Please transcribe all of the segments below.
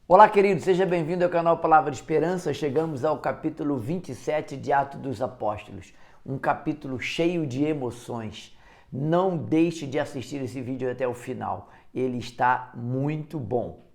Olá, querido, seja bem-vindo ao canal Palavra de Esperança. Chegamos ao capítulo 27 de Atos dos Apóstolos, um capítulo cheio de emoções. Não deixe de assistir esse vídeo até o final, ele está muito bom.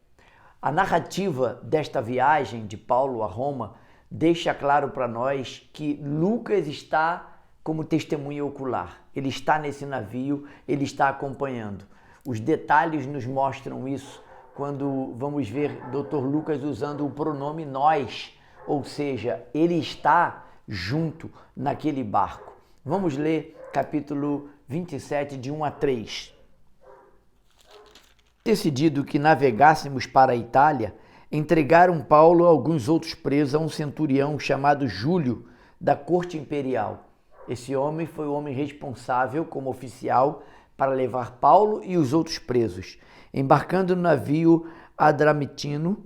A narrativa desta viagem de Paulo a Roma deixa claro para nós que Lucas está como testemunha ocular. Ele está nesse navio, ele está acompanhando. Os detalhes nos mostram isso quando vamos ver Dr. Lucas usando o pronome nós, ou seja, ele está junto naquele barco. Vamos ler capítulo 27, de 1 a 3. Decidido que navegássemos para a Itália, entregaram Paulo e alguns outros presos a um centurião chamado Júlio, da corte imperial. Esse homem foi o homem responsável como oficial para levar Paulo e os outros presos. Embarcando no navio Adramitino,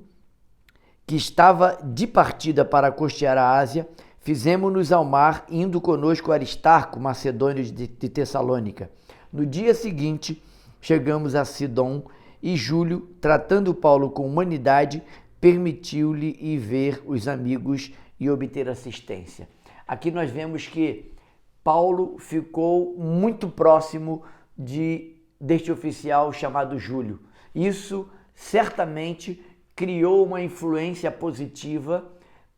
que estava de partida para costear a Ásia, fizemos-nos ao mar, indo conosco Aristarco, macedônio de Tessalônica. No dia seguinte, chegamos a Sidom e Júlio, tratando Paulo com humanidade, permitiu-lhe ir ver os amigos e obter assistência. Aqui nós vemos que Paulo ficou muito próximo deste oficial chamado Júlio. Isso certamente criou uma influência positiva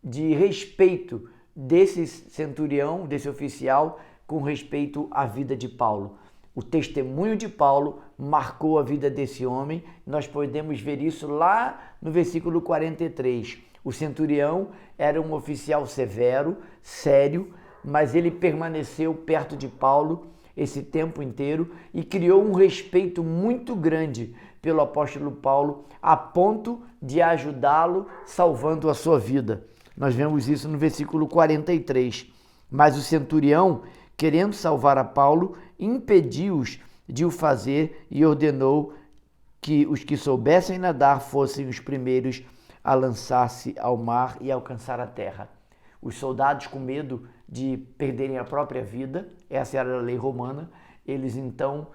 de respeito desse centurião, desse oficial, com respeito à vida de Paulo. O testemunho de Paulo marcou a vida desse homem. Nós podemos ver isso lá no versículo 43. O centurião era um oficial severo, sério, mas ele permaneceu perto de Paulo esse tempo inteiro e criou um respeito muito grande pelo apóstolo Paulo, a ponto de ajudá-lo salvando a sua vida. Nós vemos isso no versículo 43. Mas o centurião, querendo salvar a Paulo, impediu-os de o fazer e ordenou que os que soubessem nadar fossem os primeiros a lançar-se ao mar e alcançar a terra. Os soldados, com medo de perderem a própria vida, essa era a lei romana, eles então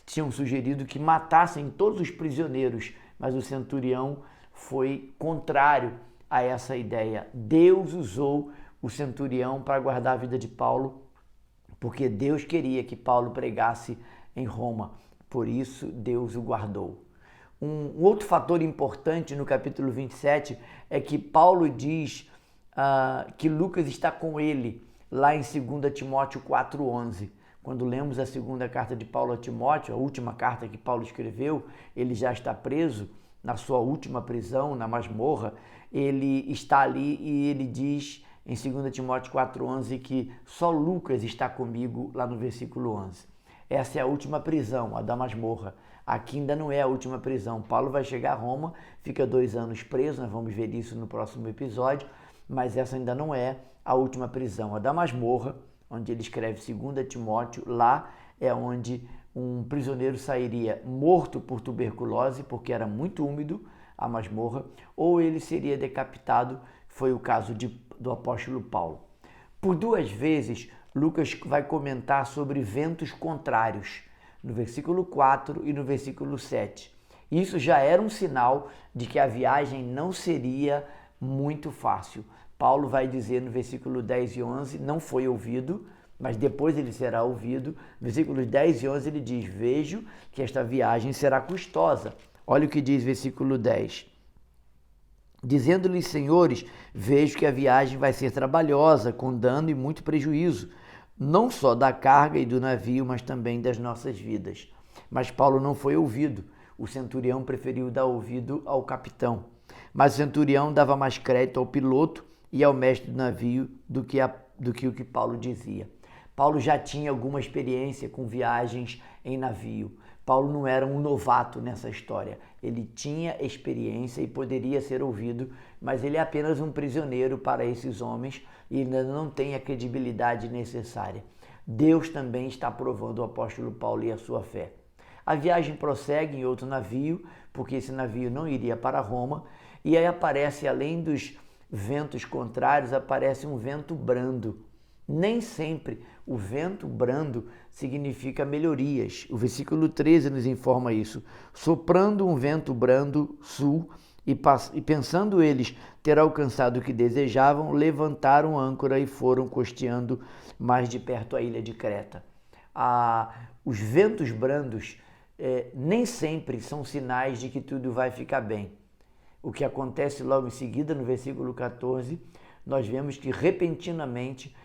tinham sugerido que matassem todos os prisioneiros, mas o centurião foi contrário a essa ideia. Deus usou o centurião para guardar a vida de Paulo, porque Deus queria que Paulo pregasse em Roma, por isso Deus o guardou. Um outro fator importante no capítulo 27 é que Paulo diz que Lucas está com ele, lá em 2 Timóteo 4,11. Quando lemos a segunda carta de Paulo a Timóteo, a última carta que Paulo escreveu, ele já está preso na sua última prisão, na masmorra. Ele está ali e ele diz em 2 Timóteo 4,11 que só Lucas está comigo, lá no versículo 11. Essa é a última prisão, a da masmorra. Aqui ainda não é a última prisão. Paulo vai chegar a Roma, fica 2 anos preso, nós vamos ver isso no próximo episódio, mas essa ainda não é a última prisão. A da masmorra, onde ele escreve 2 Timóteo, lá é onde um prisioneiro sairia morto por tuberculose, porque era muito úmido a masmorra, ou ele seria decapitado, foi o caso do apóstolo Paulo. Por 2 vezes, Lucas vai comentar sobre ventos contrários, no versículo 4 e no versículo 7. Isso já era um sinal de que a viagem não seria muito fácil. Paulo vai dizer no versículo 10 e 11, não foi ouvido, mas depois ele será ouvido. Versículos 10 e 11 ele diz, vejo que esta viagem será custosa. Olha o que diz versículo 10. Dizendo-lhes, senhores, vejo que a viagem vai ser trabalhosa, com dano e muito prejuízo, não só da carga e do navio, mas também das nossas vidas. Mas Paulo não foi ouvido. O centurião preferiu dar ouvido ao capitão. Mas o centurião dava mais crédito ao piloto e ao mestre do navio do que o que Paulo dizia. Paulo já tinha alguma experiência com viagens em navio. Paulo não era um novato nessa história. Ele tinha experiência e poderia ser ouvido, mas ele é apenas um prisioneiro para esses homens e ainda não tem a credibilidade necessária. Deus também está provando o apóstolo Paulo e a sua fé. A viagem prossegue em outro navio, porque esse navio não iria para Roma, e aí aparece, além dos ventos contrários, aparece um vento brando. Nem sempre o vento brando significa melhorias. O versículo 13 nos informa isso. Soprando um vento brando sul, E pensando eles ter alcançado o que desejavam, levantaram âncora e foram costeando mais de perto a ilha de Creta. Os ventos brandos nem sempre são sinais de que tudo vai ficar bem. O que acontece logo em seguida, no versículo 14, nós vemos que repentinamente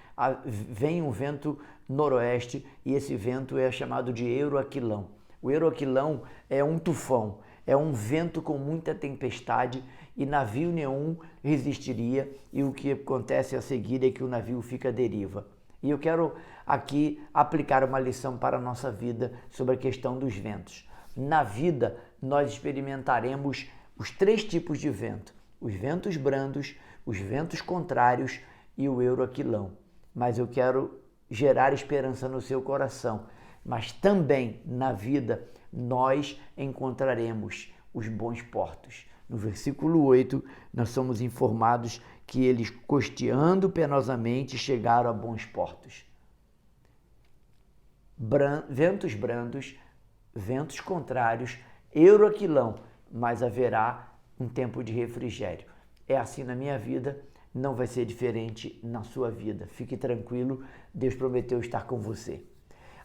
vem um vento noroeste e esse vento é chamado de Euroaquilão. O Euroaquilão é um tufão, é um vento com muita tempestade e navio nenhum resistiria, e o que acontece a seguir é que o navio fica à deriva. E eu quero aqui aplicar uma lição para a nossa vida sobre a questão dos ventos. Na vida, nós experimentaremos os 3 tipos de vento: os ventos brandos, os ventos contrários e o Euroaquilão. Mas eu quero gerar esperança no seu coração. Mas também na vida nós encontraremos os bons portos. No versículo 8, nós somos informados que eles, costeando penosamente, chegaram a bons portos. Ventos brandos, ventos contrários, Euroaquilão, mas haverá um tempo de refrigério. É assim na minha vida, não vai ser diferente na sua vida. Fique tranquilo, Deus prometeu estar com você.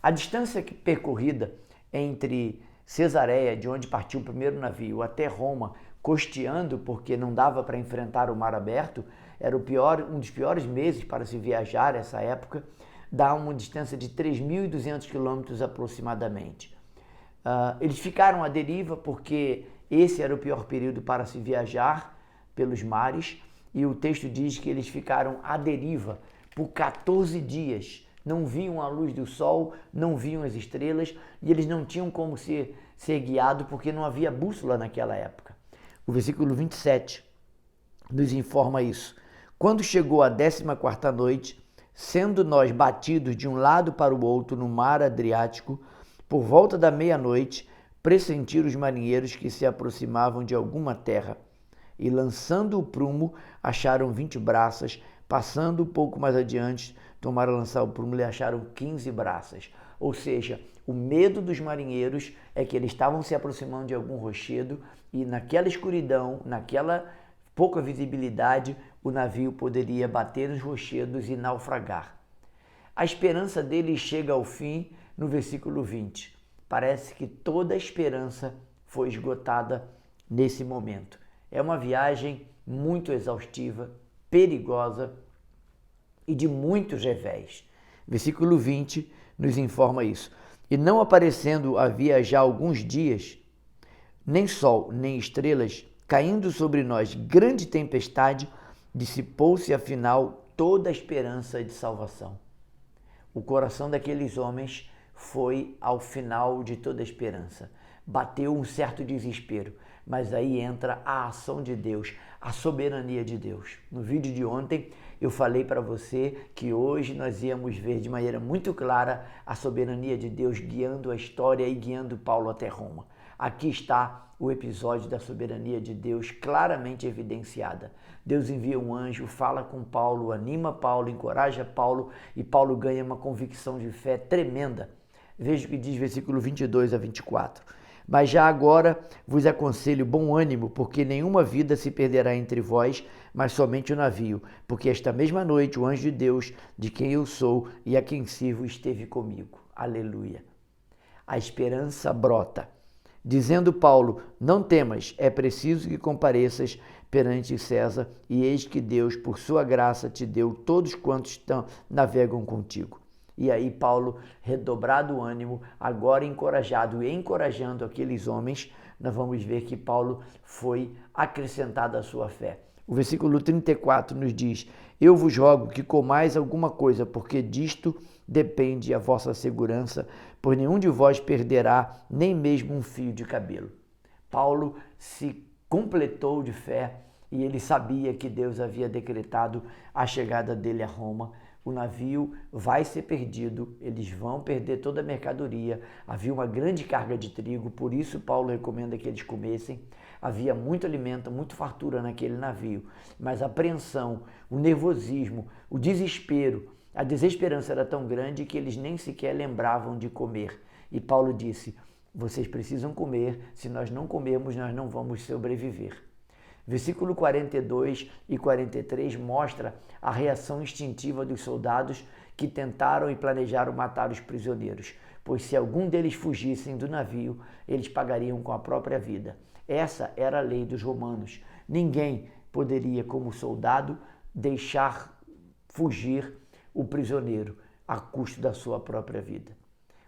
A distância percorrida entre Cesareia, de onde partiu o primeiro navio, até Roma, costeando porque não dava para enfrentar o mar aberto, era um dos piores meses para se viajar nessa época, dá uma distância de 3.200 quilômetros aproximadamente. Eles ficaram à deriva porque esse era o pior período para se viajar pelos mares, e o texto diz que eles ficaram à deriva por 14 dias. Não viam a luz do sol, não viam as estrelas e eles não tinham como ser guiados porque não havia bússola naquela época. O versículo 27 nos informa isso. Quando chegou a 14ª noite, sendo nós batidos de um lado para o outro no mar Adriático, por volta da meia-noite, pressentiram os marinheiros que se aproximavam de alguma terra e, lançando o prumo, acharam 20 braças. Passando um pouco mais adiante, tomaram a lançar o prumo e acharam 15 braças. Ou seja, o medo dos marinheiros é que eles estavam se aproximando de algum rochedo e naquela escuridão, naquela pouca visibilidade, o navio poderia bater nos rochedos e naufragar. A esperança deles chega ao fim no versículo 20. Parece que toda a esperança foi esgotada nesse momento. É uma viagem muito exaustiva, perigosa e de muitos revés. Versículo 20 nos informa isso. E não aparecendo havia já alguns dias, nem sol, nem estrelas, caindo sobre nós grande tempestade, dissipou-se afinal toda a esperança de salvação. O coração daqueles homens foi ao final de toda a esperança. Bateu um certo desespero, mas aí entra a ação de Deus, a soberania de Deus. No vídeo de ontem eu falei para você que hoje nós íamos ver de maneira muito clara a soberania de Deus guiando a história e guiando Paulo até Roma. Aqui está o episódio da soberania de Deus claramente evidenciada. Deus envia um anjo, fala com Paulo, anima Paulo, encoraja Paulo e Paulo ganha uma convicção de fé tremenda. Veja o que diz versículo 22 a 24. Mas já agora vos aconselho bom ânimo, porque nenhuma vida se perderá entre vós, mas somente o navio, porque esta mesma noite o anjo de Deus, de quem eu sou e a quem sirvo, esteve comigo. Aleluia. A esperança brota. Dizendo Paulo, não temas, é preciso que compareças perante César, e eis que Deus, por sua graça, te deu todos quantos navegam contigo. E aí Paulo, redobrado o ânimo, agora encorajado e encorajando aqueles homens, nós vamos ver que Paulo foi acrescentado à sua fé. O versículo 34 nos diz, eu vos rogo que comais alguma coisa, porque disto depende a vossa segurança, pois nenhum de vós perderá nem mesmo um fio de cabelo. Paulo se completou de fé e ele sabia que Deus havia decretado a chegada dele a Roma. O navio vai ser perdido, eles vão perder toda a mercadoria. Havia uma grande carga de trigo, por isso Paulo recomenda que eles comessem. Havia muito alimento, muita fartura naquele navio, mas a apreensão, o nervosismo, o desespero, a desesperança era tão grande que eles nem sequer lembravam de comer. E Paulo disse, vocês precisam comer, se nós não comermos, nós não vamos sobreviver. Versículo 42 e 43 mostra a reação instintiva dos soldados que tentaram e planejaram matar os prisioneiros, pois se algum deles fugissem do navio, eles pagariam com a própria vida. Essa era a lei dos romanos. Ninguém poderia, como soldado, deixar fugir o prisioneiro a custo da sua própria vida.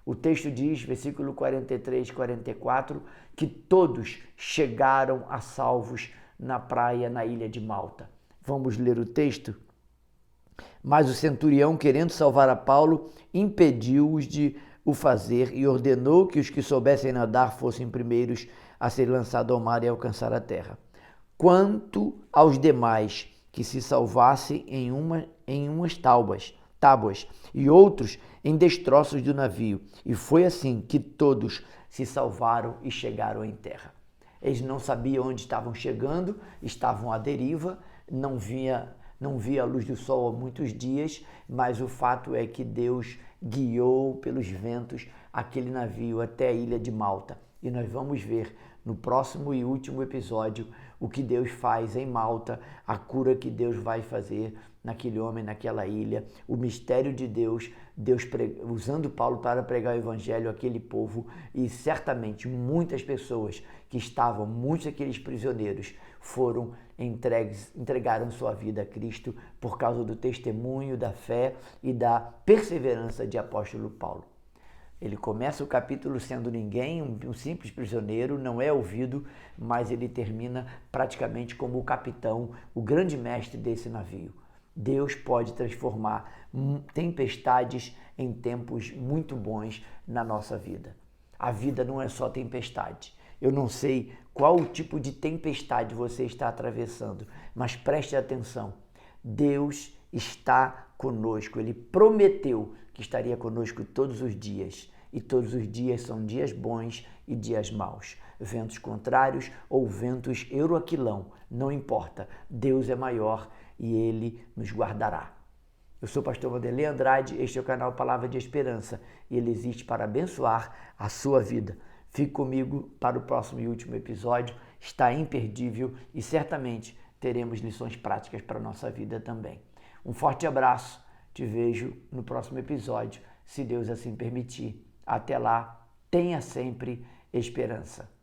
O texto diz, versículo 43 e 44, que todos chegaram a salvos na praia, na ilha de Malta. Vamos ler o texto? Mas o centurião, querendo salvar a Paulo, impediu-os de o fazer e ordenou que os que soubessem nadar fossem primeiros a ser lançados ao mar e alcançar a terra. Quanto aos demais, que se salvassem em umas tábuas e outros em destroços do navio. E foi assim que todos se salvaram e chegaram em terra. Eles não sabiam onde estavam chegando, estavam à deriva, não via a luz do sol há muitos dias, mas o fato é que Deus guiou pelos ventos aquele navio até a ilha de Malta. E nós vamos ver no próximo e último episódio o que Deus faz em Malta, a cura que Deus vai fazer naquele homem, naquela ilha, o mistério de Deus usando Paulo para pregar o evangelho àquele povo, e certamente muitas pessoas que estavam, muitos daqueles prisioneiros foram entregaram sua vida a Cristo por causa do testemunho, da fé e da perseverança de apóstolo Paulo. Ele começa o capítulo sendo ninguém, um simples prisioneiro, não é ouvido, mas ele termina praticamente como o capitão, o grande mestre desse navio. Deus pode transformar tempestades em tempos muito bons na nossa vida. A vida não é só tempestade. Eu não sei qual tipo de tempestade você está atravessando, mas preste atenção. Deus está conosco. Ele prometeu que estaria conosco todos os dias. E todos os dias são dias bons e dias maus. Ventos contrários ou ventos euroaquilão, não importa. Deus é maior e Ele nos guardará. Eu sou o pastor Vanderlei Andrade, este é o canal Palavra de Esperança e ele existe para abençoar a sua vida. Fique comigo para o próximo e último episódio, está imperdível e certamente teremos lições práticas para a nossa vida também. Um forte abraço, te vejo no próximo episódio, se Deus assim permitir. Até lá, tenha sempre esperança.